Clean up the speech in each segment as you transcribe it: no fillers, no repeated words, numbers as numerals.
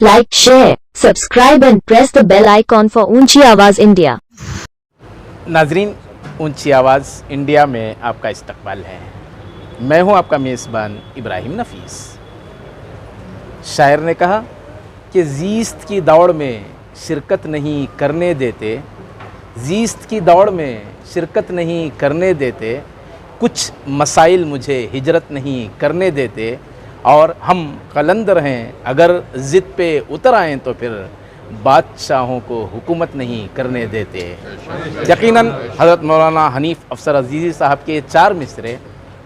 like, share, subscribe and press the bell icon for ऊंची आवाज़ India. नाजरीन, ऊंची आवाज़ इंडिया में आपका इस्तकबाल है। मैं हूं आपका मेज़बान इब्राहिम नफीस। शायर ने कहा कि ज़ीस्त की दौड़ में शिरकत नहीं करने देते, ज़ीस्त की दौड़ में शिरकत नहीं करने देते, कुछ मसाइल मुझे हिजरत नहीं करने देते, और हम कलंदर हैं अगर ज़िद पे उतर आएँ तो फिर बादशाहों को हुकूमत नहीं करने देते। यकीनन हज़रत मौलाना हनीफ़ अफसर अज़ीज़ी साहब के 4 मिसरे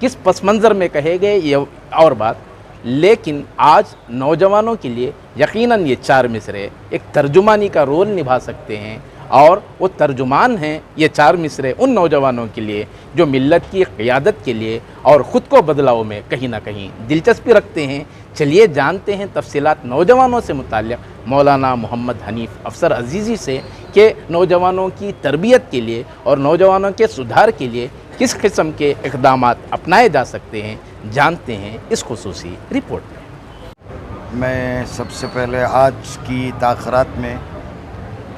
किस पस मंज़र में कहे गए ये और बात, लेकिन आज नौजवानों के लिए यकीनन ये 4 मिसरे एक तर्जुमानी का रोल निभा सकते हैं, और वो तर्जुमान हैं ये 4 मिसरे उन नौजवानों के लिए जो मिल्लत की क़ियादत के लिए और ख़ुद को बदलाव में कहीं ना कहीं दिलचस्पी रखते हैं। चलिए जानते हैं तफसीलात नौजवानों से मुताल्लिक़ मौलाना मोहम्मद हनीफ़ अफसर अज़ीज़ी से कि नौजवानों की तरबियत के लिए और नौजवानों के सुधार के लिए किस किस्म के इक़दामात अपनाए जा सकते हैं। जानते हैं इस खुसूसी रिपोर्ट में। मैं सबसे पहले आज की ताख़रात में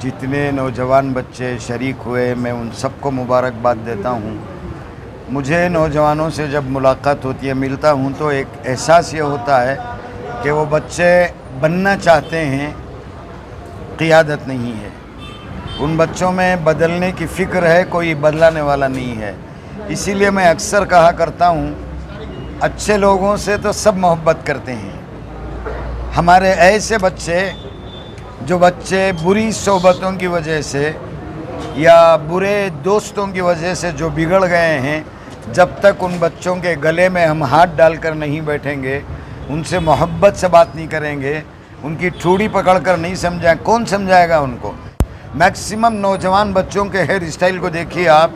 जितने नौजवान बच्चे शरीक हुए, मैं उन सबको मुबारकबाद देता हूँ। मुझे नौजवानों से जब मुलाकात होती है, मिलता हूँ, तो एक एहसास ये होता है कि वो बच्चे बनना चाहते हैं, क़ियादत नहीं है। उन बच्चों में बदलने की फ़िक्र है, कोई बदलाने वाला नहीं है। इसीलिए मैं अक्सर कहा करता हूँ, अच्छे लोगों से तो सब मोहब्बत करते हैं। हमारे ऐसे बच्चे जो बच्चे बुरी सोबतों की वजह से या बुरे दोस्तों की वजह से जो बिगड़ गए हैं, जब तक उन बच्चों के गले में हम हाथ डालकर नहीं बैठेंगे, उनसे मोहब्बत से बात नहीं करेंगे, उनकी ठूड़ी पकड़कर नहीं समझाएं, कौन समझाएगा उनको। मैक्सिमम नौजवान बच्चों के हेयर स्टाइल को देखिए आप,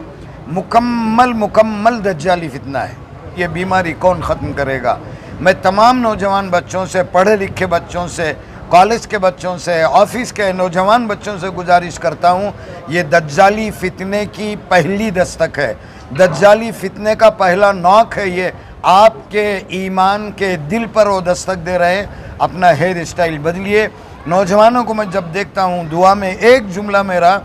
मुकम्मल दज्जाली फितना है। ये बीमारी कौन ख़त्म करेगा। मैं तमाम नौजवान बच्चों से, पढ़े लिखे बच्चों से, कॉलेज के बच्चों से, ऑफिस के नौजवान बच्चों से गुजारिश करता हूँ, ये दज्जाली फितने की पहली दस्तक है। दज्जाली फितने का पहला नॉक है। ये आपके ईमान के दिल पर वो दस्तक दे रहे हैं। अपना हेयर स्टाइल बदलिए। नौजवानों को मैं जब देखता हूँ, दुआ में एक जुमला मेरा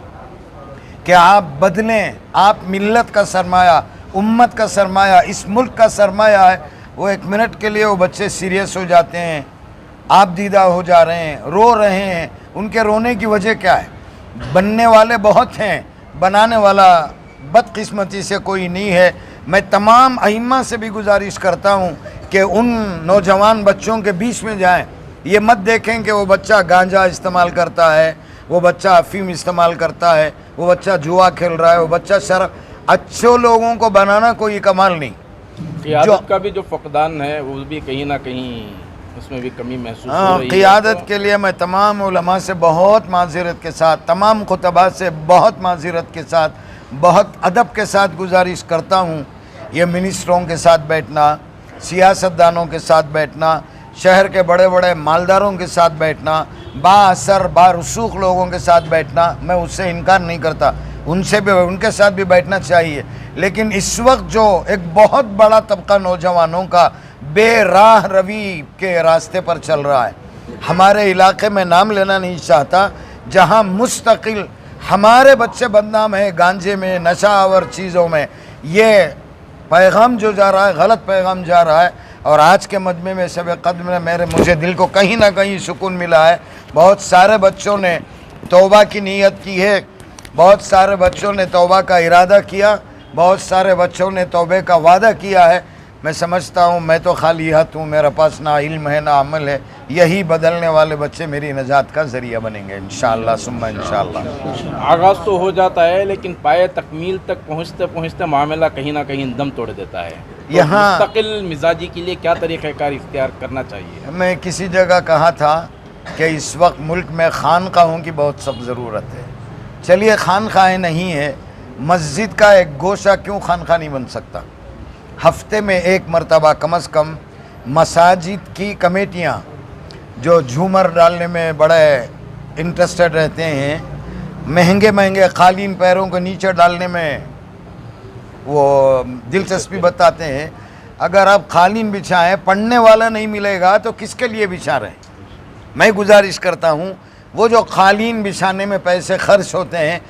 कि आप बदलें। आप मिल्लत का सरमाया, उम्मत का सरमाया, इस मुल्क का सरमाया है। वो एक मिनट के लिए वो बच्चे सीरियस हो जाते हैं, आप दीदा हो जा रहे हैं, रो रहे हैं। उनके रोने की वजह क्या है? बनने वाले बहुत हैं, बनाने वाला बदकिस्मती से कोई नहीं है। मैं तमाम अइम्मा से भी गुजारिश करता हूँ कि उन नौजवान बच्चों के बीच में जाएं। ये मत देखें कि वो बच्चा गांजा इस्तेमाल करता है, वो बच्चा अफीम इस्तेमाल करता है, वो बच्चा जुआ खेल रहा है, वो बच्चा शराब। अच्छे लोगों को बनाना कोई कमाल नहीं। क़ियादत का भी जो फक़दान है वो भी कहीं ना कहीं उसमें भी कमी महसूस हो रही है। क़ियादत के लिए मैं तमाम उलमा से बहुत माज़िरत के साथ, तमाम खुतबा से बहुत माज़िरत के साथ, बहुत अदब के साथ गुजारिश करता हूँ। ये मिनिस्टरों के साथ बैठना, सियासतदानों के साथ बैठना, शहर के बड़े बड़े मालदारों के साथ बैठना, बाअसर बारसूख लोगों के साथ बैठना, मैं उससे इनकार नहीं करता, उनसे भी, उनके साथ भी बैठना चाहिए। लेकिन इस वक्त जो एक बहुत बड़ा तबका नौजवानों का बेराह रवी के रास्ते पर चल रहा है, हमारे इलाके में नाम लेना नहीं चाहता, जहां मुस्तकिल हमारे बच्चे बदनाम हैं गांजे में, नशा आवर चीज़ों में। ये पैगाम जो जा रहा है, गलत पैगाम जा रहा है। और आज के मजमे में शब कद्र में मुझे दिल को कहीं ना कहीं सुकून मिला है। बहुत सारे बच्चों ने तौबा की नीयत की है, बहुत सारे बच्चों ने तौबा का इरादा किया, बहुत सारे बच्चों ने तौबे का वादा किया है। मैं समझता हूँ मैं तो खाली हाथ हूँ, मेरे पास ना इल्म है ना अमल है। यही बदलने वाले बच्चे मेरी नजात का ज़रिया बनेंगे इंशाअल्लाह सुम्मा इंशाअल्लाह। आगाज़ तो हो जाता है, लेकिन पाए तकमील तक पहुँचते पहुँचते मामला कहीं ना कहीं दम तोड़ देता है। तो यहाँ मुस्तकिल मिजाजी के लिए क्या तरीक़ाकार इख्तियार करना चाहिए? मैं किसी जगह कहा था कि इस वक्त मुल्क में खानकाहों की बहुत सख्त ज़रूरत है। चलिए खानखाहें नहीं है, मस्जिद का एक गोशा क्यों खानखा नहीं बन सकता? हफ्ते में एक मरतबा कम अज़ कम मसाजिद की कमेटियाँ जो झूमर डालने में बड़े इंटरेस्टेड रहते हैं, महंगे महंगे कालीन पैरों को नीचे डालने में वो दिलचस्पी बताते हैं, अगर आप कालीन बिछाएं, पढ़ने वाला नहीं मिलेगा तो किसके लिए बिछा रहे हैं? मैं गुजारिश करता हूँ वो जो कालीन बिछाने में पैसे खर्च होते हैं,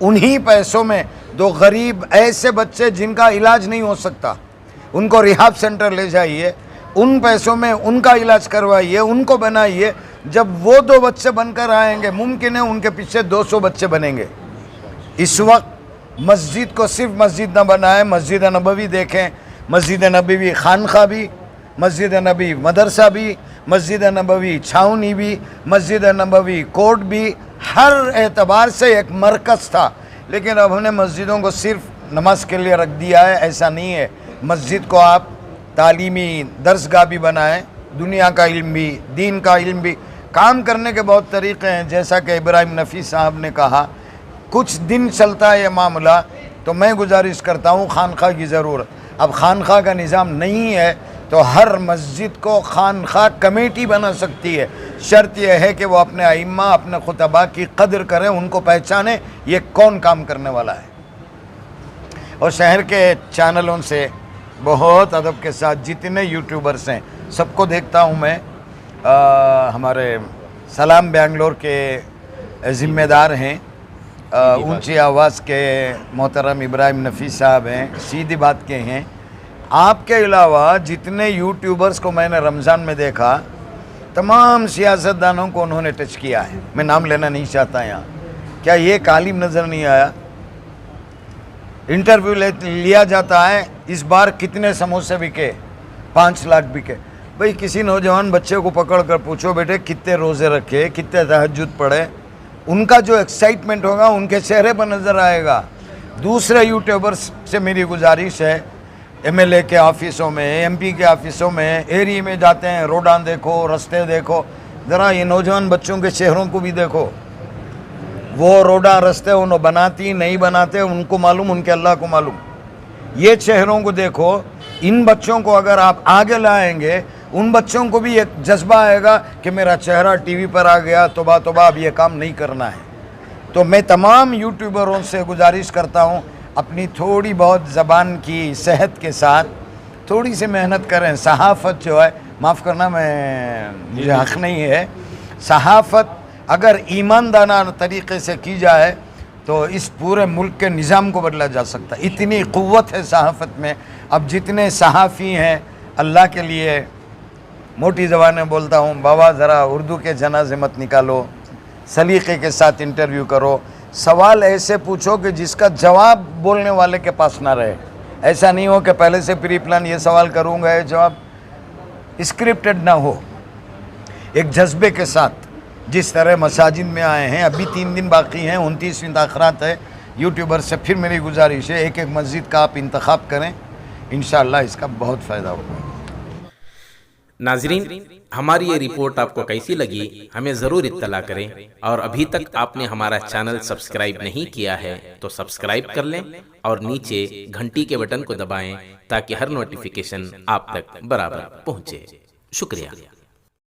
उन्हीं पैसों में दो गरीब ऐसे बच्चे जिनका इलाज नहीं हो सकता, उनको रिहाब सेंटर ले जाइए, उन पैसों में उनका इलाज करवाइए, उनको बनाइए। जब वो 2 बच्चे बनकर आएंगे, मुमकिन है उनके पीछे 200 बच्चे बनेंगे। इस वक्त मस्जिद को सिर्फ मस्जिद न बनाएं, मस्जिद नबवी देखें, मस्जिद नबवी खानखा भी, मस्जिद नबवी मदरसा भी, मस्जिद नबवी छावनी भी, मस्जिद नबवी कोर्ट भी, हर एतबार से एक मरकज़ था। लेकिन अब हमने मस्जिदों को सिर्फ नमाज के लिए रख दिया है, ऐसा नहीं है। मस्जिद को आप तालीमी दर्सगाह भी बनाएं, दुनिया का इल्म भी, दीन का इल्म भी। काम करने के बहुत तरीक़े हैं, जैसा कि इब्राहिम नफ़ीस साहब ने कहा, कुछ दिन चलता है ये मामला, तो मैं गुजारिश करता हूँ खानखा की ज़रूरत। अब खानखा का निज़ाम नहीं है तो हर मस्जिद को खानखा कमेटी बना सकती है। शर्त यह है कि वो अपने आइम्मा, अपने खुतबा की कदर करें, उनको पहचाने ये कौन काम करने वाला है। और शहर के चैनलों से बहुत अदब के साथ जितने यूट्यूबर्स हैं सबको देखता हूँ मैं। हमारे सलाम बेंगलोर के ज़िम्मेदार हैं, ऊंची आवाज़ के मोहतरम इब्राहिम नफ़ीस साहब हैं, सीधी बात के हैं। आपके अलावा जितने यूट्यूबर्स को मैंने रमज़ान में देखा, तमाम सियासतदानों को उन्होंने टच किया है। मैं नाम लेना नहीं चाहता यहाँ। क्या ये कालिम नज़र नहीं आया? इंटरव्यू लिया जाता है, इस बार कितने समोसे बिके? 5 लाख बिके। भाई किसी नौजवान बच्चे को पकड़ कर पूछो, बेटे कितने रोज़े रखे, कितने तहज्जुद पढ़े, उनका जो एक्साइटमेंट होगा उनके चेहरे पर नज़र आएगा। दूसरे यूट्यूबर्स से मेरी गुजारिश है, एमएलए के ऑफिसों में, एमपी के ऑफिसों में, एरिया में जाते हैं, रोडां देखो, रास्ते देखो, ज़रा ये नौजवान बच्चों के चेहरों को भी देखो। वो रोडां रास्ते उन्होंने बनाती नहीं बनाते उनको मालूम, उनके अल्लाह को मालूम। ये चेहरों को देखो। इन बच्चों को अगर आप आगे लाएंगे, उन बच्चों को भी एक जज्बा आएगा कि मेरा चेहरा टीवी पर आ गया, तौबा तौबा, अब ये काम नहीं करना है। तो मैं तमाम यूट्यूबरों से गुजारिश करता हूँ, अपनी थोड़ी बहुत ज़बान की सेहत के साथ थोड़ी सी मेहनत करें। सहाफ़त जो है, माफ़ करना मुझे हक़ नहीं है, सहाफ़त अगर ईमानदाना तरीक़े से की जाए तो इस पूरे मुल्क के निज़ाम को बदला जा सकता है। इतनी क़ुव्वत है सहाफ़त में। अब जितने सहाफ़ी हैं, अल्लाह के लिए मोटी ज़बान में बोलता हूँ, बाबा ज़रा उर्दू के जनाज़े मत निकालो, सलीक़े के साथ इंटरव्यू करो, सवाल ऐसे पूछो कि जिसका जवाब बोलने वाले के पास ना रहे। ऐसा नहीं हो कि पहले से प्री प्लान ये सवाल करूँगा, ये जवाब स्क्रिप्टेड ना हो। एक जज्बे के साथ जिस तरह मसाजिद में आए हैं, अभी 3 दिन बाकी हैं, 29वीं ताख़रात है। यूट्यूबर से फिर मेरी गुजारिश है, एक एक मस्जिद का आप इंतखाब करें, इंशाअल्लाह इसका बहुत फ़ायदा होगा। नाज़रीन, हमारी ये रिपोर्ट आपको कैसी लगी हमें ज़रूर इत्तला करें, और अभी तक आपने हमारा चैनल सब्सक्राइब नहीं किया है तो सब्सक्राइब कर लें और नीचे घंटी के बटन को दबाएं ताकि हर नोटिफिकेशन आप तक बराबर पहुँचे। शुक्रिया।